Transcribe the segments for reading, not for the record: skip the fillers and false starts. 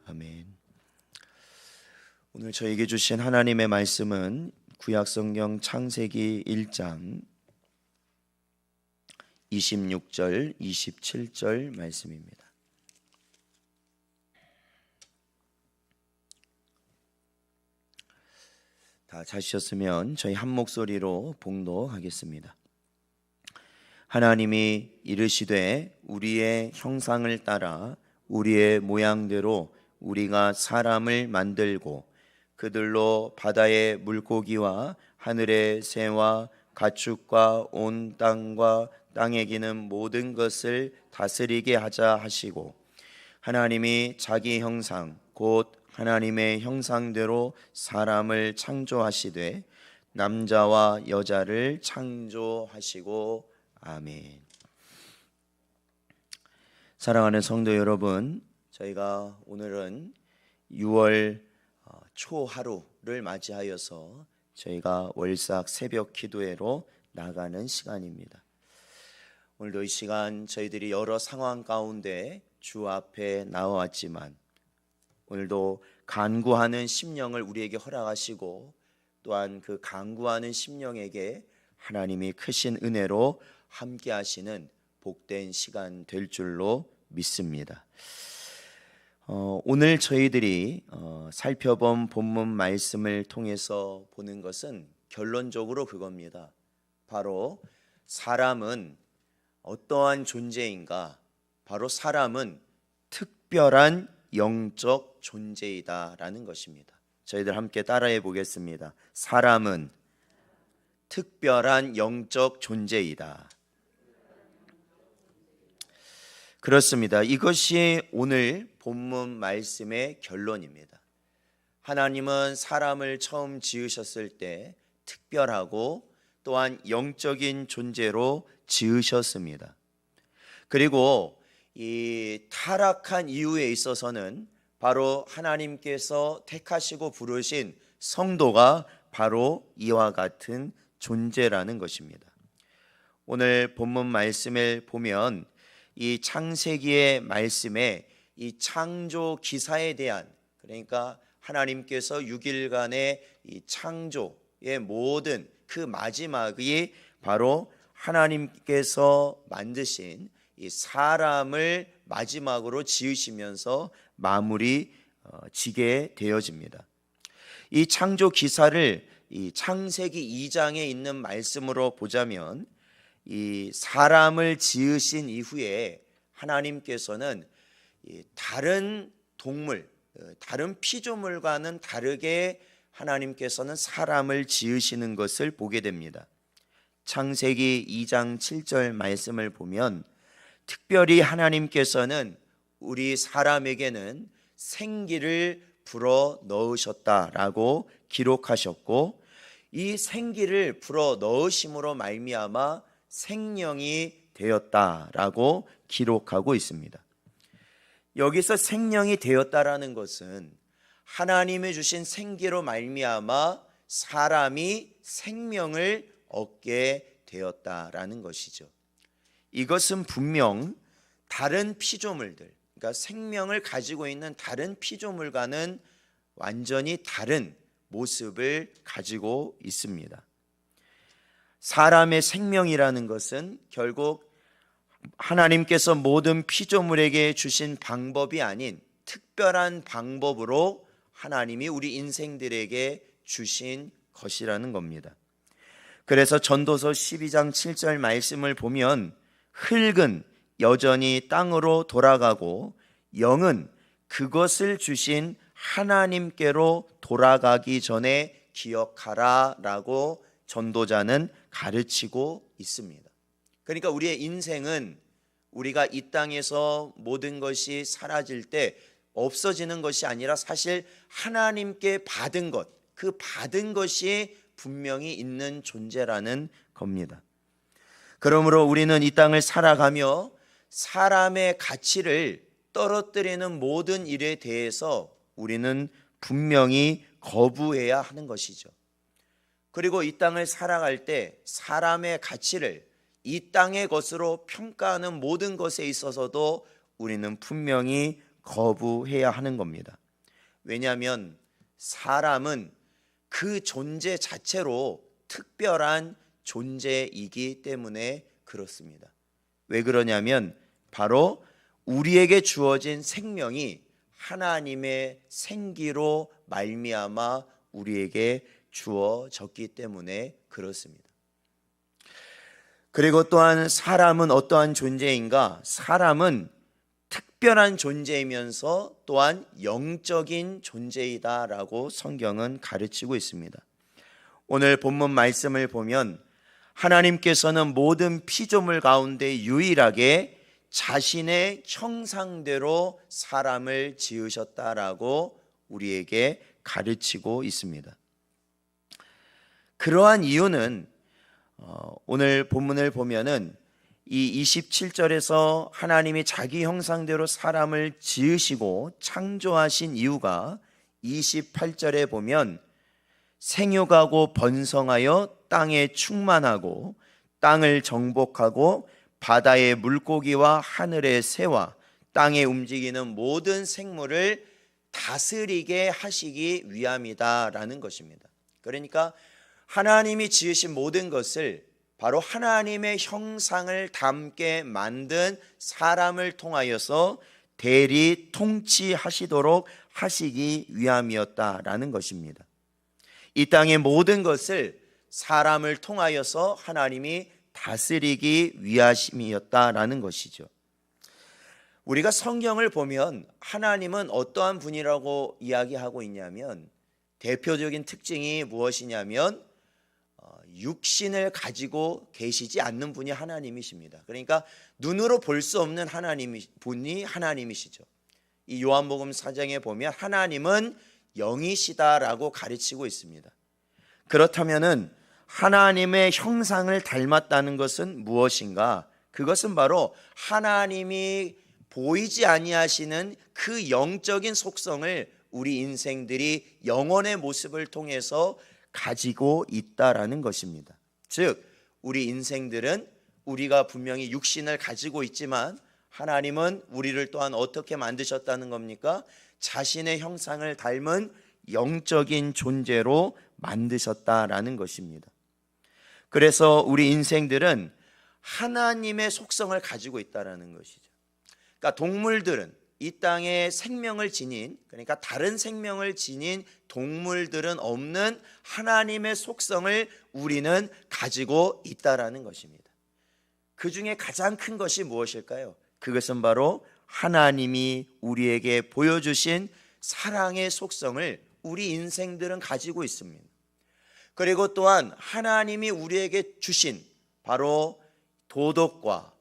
아멘. 오늘 저에게 주신 하나님의 말씀은 구약성경 창세기 1장 26절, 27절 말씀입니다. 다 찾으셨으면 저희 한 목소리로 봉독하겠습니다. 하나님이 이르시되 우리의 형상을 따라 우리의 모양대로 우리가 사람을 만들고 그들로 바다의 물고기와 하늘의 새와 가축과 온 땅과 땅에 기는 모든 것을 다스리게 하자 하시고, 하나님이 자기 형상 곧 하나님의 형상대로 사람을 창조하시되 남자와 여자를 창조하시고. 아멘. 사랑하는 성도 여러분, 저희가 오늘은 6월 초하루를 맞이하여서 저희가 월삭 새벽 기도회로 나가는 시간입니다. 오늘도 이 시간 저희들이 여러 상황 가운데 주 앞에 나와왔지만 오늘도 간구하는 심령을 우리에게 허락하시고 또한 그 간구하는 심령에게 하나님이 크신 은혜로 함께 하시는 복된 시간 될 줄로 믿습니다. 오늘 저희들이 살펴본 본문 말씀을 통해서 보는 것은 결론적으로 그겁니다. 바로 사람은 어떠한 존재인가? 바로 사람은 특별한 영적 존재이다라는 것입니다. 저희들 함께 따라해 보겠습니다. 사람은 특별한 영적 존재이다. 그렇습니다. 이것이 오늘 본문 말씀의 결론입니다. 하나님은 사람을 처음 지으셨을 때 특별하고 또한 영적인 존재로 지으셨습니다. 그리고 이 타락한 이유에 있어서는 바로 하나님께서 택하시고 부르신 성도가 바로 이와 같은 존재라는 것입니다. 오늘 본문 말씀을 보면 이 창세기의 말씀에 이 창조 기사에 대한, 그러니까 하나님께서 6일간의 이 창조의 모든 그 마지막이 바로 하나님께서 만드신 이 사람을 마지막으로 지으시면서 마무리 지게 되어집니다. 이 창조 기사를 이 창세기 2장에 있는 말씀으로 보자면 이 사람을 지으신 이후에 하나님께서는 다른 동물, 다른 피조물과는 다르게 하나님께서는 사람을 지으시는 것을 보게 됩니다. 창세기 2장 7절 말씀을 보면 특별히 하나님께서는 우리 사람에게는 생기를 불어 넣으셨다라고 기록하셨고, 이 생기를 불어 넣으심으로 말미암아 생명이 되었다라고 기록하고 있습니다. 여기서 생명이 되었다라는 것은 하나님이 주신 생기로 말미암아 사람이 생명을 얻게 되었다라는 것이죠. 이것은 분명 다른 피조물들, 그러니까 생명을 가지고 있는 다른 피조물과는 완전히 다른 모습을 가지고 있습니다. 사람의 생명이라는 것은 결국 하나님께서 모든 피조물에게 주신 방법이 아닌 특별한 방법으로 하나님이 우리 인생들에게 주신 것이라는 겁니다. 그래서 전도서 12장 7절 말씀을 보면 흙은 여전히 땅으로 돌아가고 영은 그것을 주신 하나님께로 돌아가기 전에 기억하라 라고 전도자는 가르치고 있습니다. 그러니까 우리의 인생은 우리가 이 땅에서 모든 것이 사라질 때 없어지는 것이 아니라 사실 하나님께 받은 것, 그 받은 것이 분명히 있는 존재라는 겁니다. 그러므로 우리는 이 땅을 살아가며 사람의 가치를 떨어뜨리는 모든 일에 대해서 우리는 분명히 거부해야 하는 것이죠. 그리고 이 땅을 살아갈 때 사람의 가치를 이 땅의 것으로 평가하는 모든 것에 있어서도 우리는 분명히 거부해야 하는 겁니다. 왜냐하면 사람은 그 존재 자체로 특별한 존재이기 때문에 그렇습니다. 왜 그러냐면 바로 우리에게 주어진 생명이 하나님의 생기로 말미암아 우리에게 주어졌기 때문에 그렇습니다. 그리고 또한 사람은 어떠한 존재인가? 사람은 특별한 존재이면서 또한 영적인 존재이다라고 성경은 가르치고 있습니다. 오늘 본문 말씀을 보면 하나님께서는 모든 피조물 가운데 유일하게 자신의 형상대로 사람을 지으셨다라고 우리에게 가르치고 있습니다. 그러한 이유는 오늘 본문을 보면은 이 27절에서 하나님이 자기 형상대로 사람을 지으시고 창조하신 이유가 28절에 보면 생육하고 번성하여 땅에 충만하고 땅을 정복하고 바다의 물고기와 하늘의 새와 땅에 움직이는 모든 생물을 다스리게 하시기 위함이다라는 것입니다. 그러니까 하나님이 지으신 모든 것을 바로 하나님의 형상을 담게 만든 사람을 통하여서 대리 통치하시도록 하시기 위함이었다라는 것입니다. 이 땅의 모든 것을 사람을 통하여서 하나님이 다스리기 위하심이었다라는 것이죠. 우리가 성경을 보면 하나님은 어떠한 분이라고 이야기하고 있냐면 대표적인 특징이 무엇이냐면 육신을 가지고 계시지 않는 분이 하나님이십니다. 그러니까 눈으로 볼 수 없는 분이 하나님이시죠. 이 요한복음 4장에 보면 하나님은 영이시다라고 가르치고 있습니다. 그렇다면은 하나님의 형상을 닮았다는 것은 무엇인가? 그것은 바로 하나님이 보이지 아니하시는 그 영적인 속성을 우리 인생들이 영혼의 모습을 통해서 가지고 있다라는 것입니다. 즉 우리 인생들은 우리가 분명히 육신을 가지고 있지만 하나님은 우리를 또한 어떻게 만드셨다는 겁니까? 자신의 형상을 닮은 영적인 존재로 만드셨다라는 것입니다. 그래서 우리 인생들은 하나님의 속성을 가지고 있다라는 것이죠. 그러니까 동물들은 이 땅에 생명을 지닌, 그러니까 다른 생명을 지닌 동물들은 없는 하나님의 속성을 우리는 가지고 있다라는 것입니다. 그 중에 가장 큰 것이 무엇일까요? 그것은 바로 하나님이 우리에게 보여주신 사랑의 속성을 우리 인생들은 가지고 있습니다. 그리고 또한 하나님이 우리에게 주신 바로 도덕과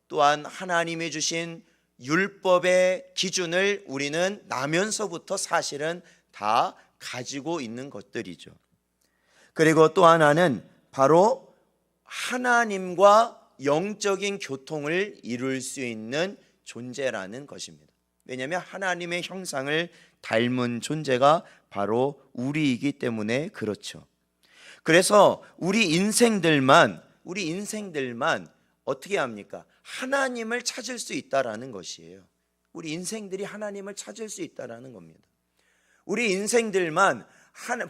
또한 하나님이 주신 율법의 기준을 우리는 나면서부터 사실은 다 가지고 있는 것들이죠. 그리고 또 하나는 바로 하나님과 영적인 교통을 이룰 수 있는 존재라는 것입니다. 왜냐하면 하나님의 형상을 닮은 존재가 바로 우리이기 때문에 그렇죠. 그래서 우리 인생들만 어떻게 합니까? 하나님을 찾을 수 있다라는 것이에요. 우리 인생들이 하나님을 찾을 수 있다라는 겁니다. 우리 인생들만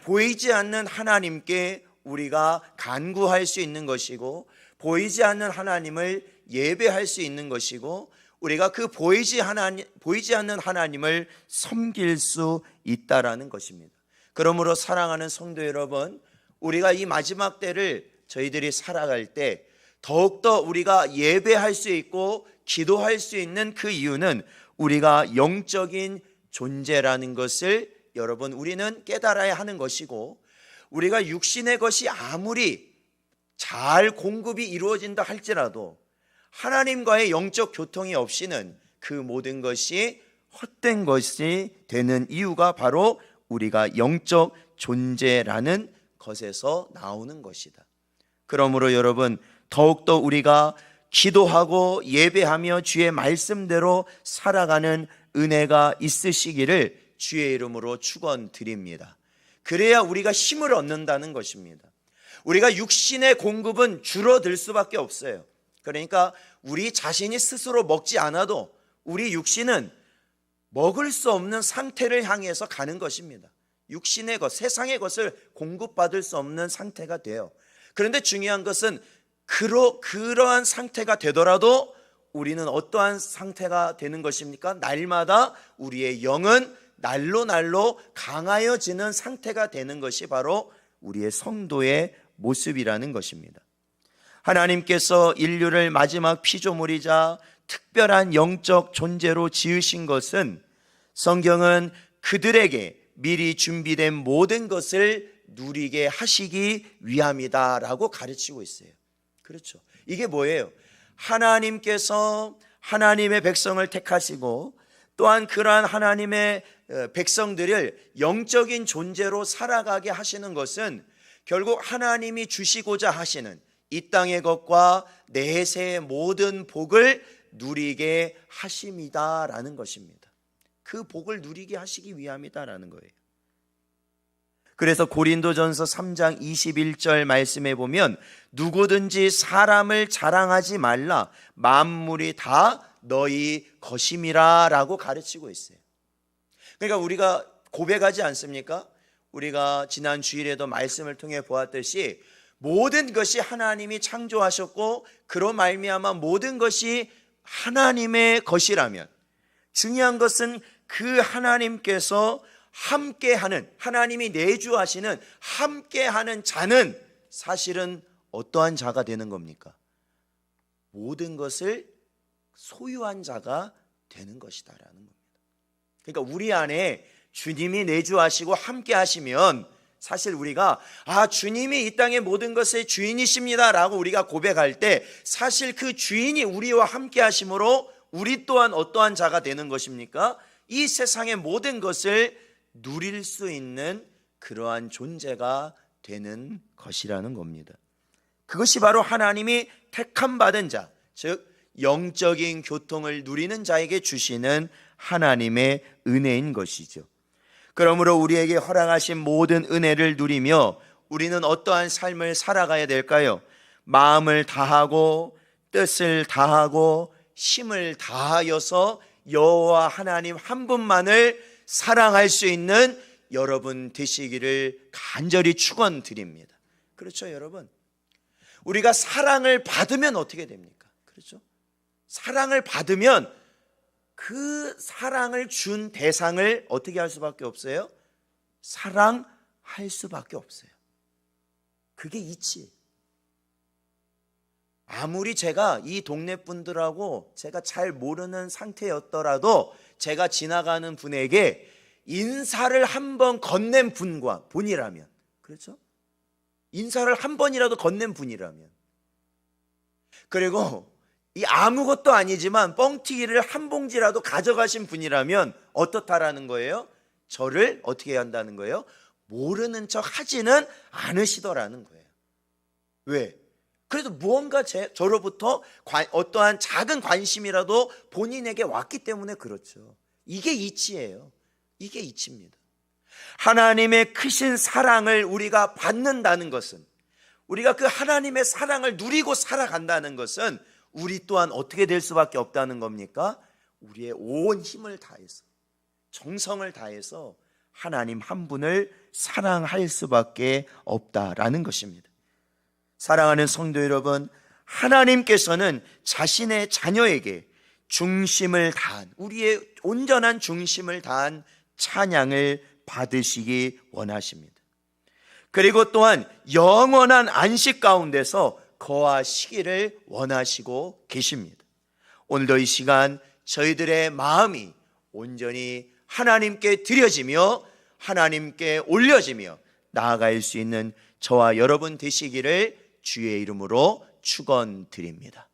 보이지 않는 하나님께 우리가 간구할 수 있는 것이고, 보이지 않는 하나님을 예배할 수 있는 것이고, 우리가 그 보이지 않는 하나님을 섬길 수 있다라는 것입니다. 그러므로 사랑하는 성도 여러분, 우리가 이 마지막 때를 저희들이 살아갈 때 더욱더 우리가 예배할 수 있고 기도할 수 있는 그 이유는 우리가 영적인 존재라는 것을 여러분 우리는 깨달아야 하는 것이고, 우리가 육신의 것이 아무리 잘 공급이 이루어진다 할지라도 하나님과의 영적 교통이 없이는 그 모든 것이 헛된 것이 되는 이유가 바로 우리가 영적 존재라는 것에서 나오는 것이다. 그러므로 여러분, 더욱더 우리가 기도하고 예배하며 주의 말씀대로 살아가는 은혜가 있으시기를 주의 이름으로 축원드립니다. 그래야 우리가 힘을 얻는다는 것입니다. 우리가 육신의 공급은 줄어들 수밖에 없어요. 그러니까 우리 자신이 스스로 먹지 않아도 우리 육신은 먹을 수 없는 상태를 향해서 가는 것입니다. 육신의 것, 세상의 것을 공급받을 수 없는 상태가 돼요. 그런데 중요한 것은 그러한 상태가 되더라도 우리는 어떠한 상태가 되는 것입니까? 날마다 우리의 영은 날로 강하여지는 상태가 되는 것이 바로 우리의 성도의 모습이라는 것입니다. 하나님께서 인류를 마지막 피조물이자 특별한 영적 존재로 지으신 것은 성경은 그들에게 미리 준비된 모든 것을 누리게 하시기 위함이다라고 가르치고 있어요. 그렇죠. 이게 뭐예요? 하나님께서 하나님의 백성을 택하시고 또한 그러한 하나님의 백성들을 영적인 존재로 살아가게 하시는 것은 결국 하나님이 주시고자 하시는 이 땅의 것과 내세의 모든 복을 누리게 하심이다라는 것입니다. 그 복을 누리게 하시기 위함이다라는 거예요. 그래서 고린도전서 3장 21절 말씀에 보면 누구든지 사람을 자랑하지 말라, 만물이 다 너희 것임이라 라고 가르치고 있어요. 그러니까 우리가 고백하지 않습니까? 우리가 지난 주일에도 말씀을 통해 보았듯이 모든 것이 하나님이 창조하셨고 그로 말미암아 모든 것이 하나님의 것이라면 중요한 것은 그 하나님께서 함께하는, 하나님이 내주하시는 함께하는 자는 사실은 어떠한 자가 되는 겁니까? 모든 것을 소유한 자가 되는 것이다라는 겁니다. 그러니까 우리 안에 주님이 내주하시고 함께하시면 사실 우리가 주님이 이 땅의 모든 것의 주인이십니다 라고 우리가 고백할 때 사실 그 주인이 우리와 함께 하심으로 우리 또한 어떠한 자가 되는 것입니까? 이 세상의 모든 것을 누릴 수 있는 그러한 존재가 되는 것이라는 겁니다. 그것이 바로 하나님이 택함 받은 자, 즉 영적인 교통을 누리는 자에게 주시는 하나님의 은혜인 것이죠. 그러므로 우리에게 허락하신 모든 은혜를 누리며 우리는 어떠한 삶을 살아가야 될까요? 마음을 다하고 뜻을 다하고 힘을 다하여서 여호와 하나님 한 분만을 사랑할 수 있는 여러분 되시기를 간절히 축원드립니다. 그렇죠, 여러분? 우리가 사랑을 받으면 어떻게 됩니까? 그렇죠? 사랑을 받으면 그 사랑을 준 대상을 어떻게 할 수밖에 없어요? 사랑할 수밖에 없어요. 그게 이치. 아무리 제가 이 동네 분들하고 제가 잘 모르는 상태였더라도 제가 지나가는 분에게 인사를 한 번 건넨 분이라면, 그렇죠? 인사를 한 번이라도 건넨 분이라면, 그리고 이 아무것도 아니지만 뻥튀기를 한 봉지라도 가져가신 분이라면 어떻다라는 거예요? 저를 어떻게 한다는 거예요? 모르는 척 하지는 않으시더라는 거예요. 왜? 그래도 무언가 저로부터 어떠한 작은 관심이라도 본인에게 왔기 때문에 그렇죠. 이게 이치예요. 이게 이치입니다. 하나님의 크신 사랑을 우리가 받는다는 것은, 우리가 그 하나님의 사랑을 누리고 살아간다는 것은 우리 또한 어떻게 될 수밖에 없다는 겁니까? 우리의 온 힘을 다해서, 정성을 다해서 하나님 한 분을 사랑할 수밖에 없다라는 것입니다. 사랑하는 성도 여러분, 하나님께서는 자신의 자녀에게 중심을 다한, 우리의 온전한 중심을 다한 찬양을 받으시기 원하십니다. 그리고 또한 영원한 안식 가운데서 거하시기를 원하시고 계십니다. 오늘도 이 시간 저희들의 마음이 온전히 하나님께 드려지며 하나님께 올려지며 나아갈 수 있는 저와 여러분 되시기를 주의 이름으로 축원드립니다.